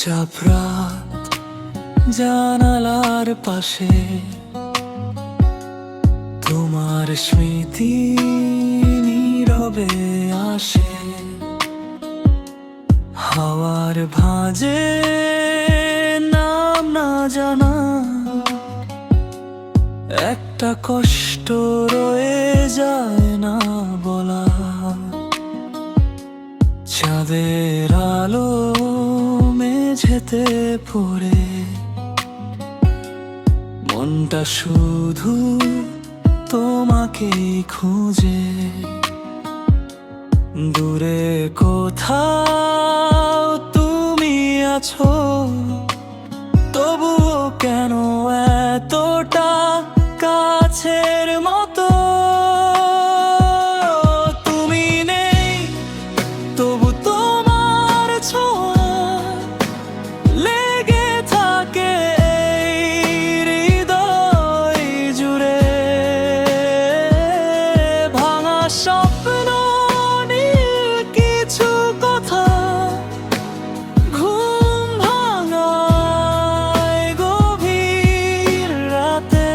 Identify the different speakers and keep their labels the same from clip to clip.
Speaker 1: চাপরাত জানালার পাশে তোমার স্মৃতি নীরবে আসে, হাওয়ার ভাঁজে নাম না জানা একটা কষ্ট রয়ে যায় না বলা। চাঁদের আলো মেঝেতে পড়ে, মনটা শুধু তোমাকেই খুঁজে। দূরে কোথাও তুমি আছো, তবুও কেন এতটা কাছের মতো? তুমি নেই তবু তোমার ছোঁয়া লেগে থাকে এই হৃদয় জুড়ে। ভাঙা স্বপ্ন নীল কিছু কথা ঘুম ভাঙায় গভীর রাতে।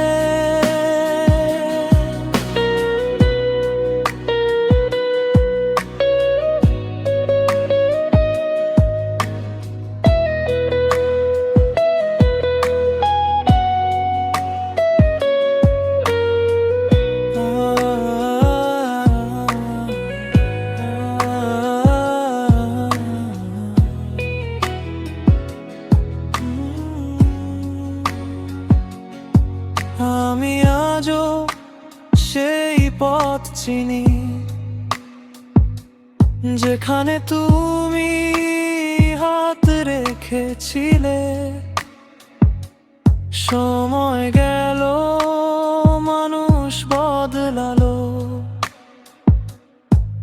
Speaker 1: আমি আজও সেই পথ চিনি, যেখানে তুমি হাত রেখেছিলে। সময় গেল, মানুষ বদলালো,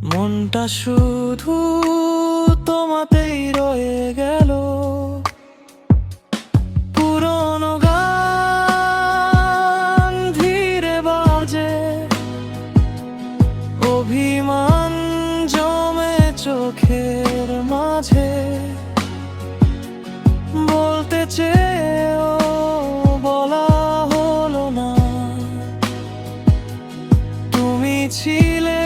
Speaker 1: মনটা শুধু তোমাতেই রয়ে গেল। পুরনো গান ধীরে বাজে, অভিমান জমে চোখের মাঝে। বলতে চেয়েও বলা হলো না, তুমি ছিলে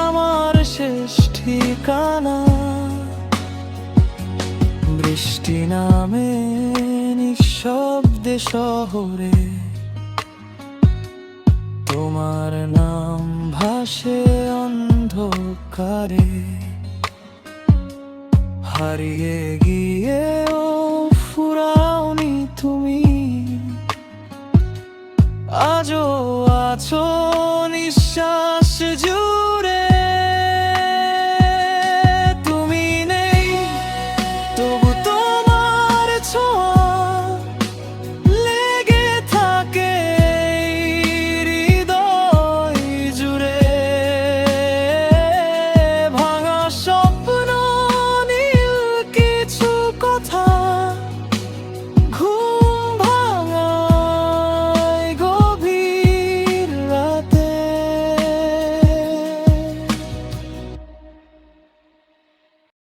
Speaker 1: আমার শেষ ঠিকানা। বৃষ্টি নামে নিঃশব্দে শহরে, তোমার নাম ভাসে অন্ধকারে। হারিয়ে গিয়ে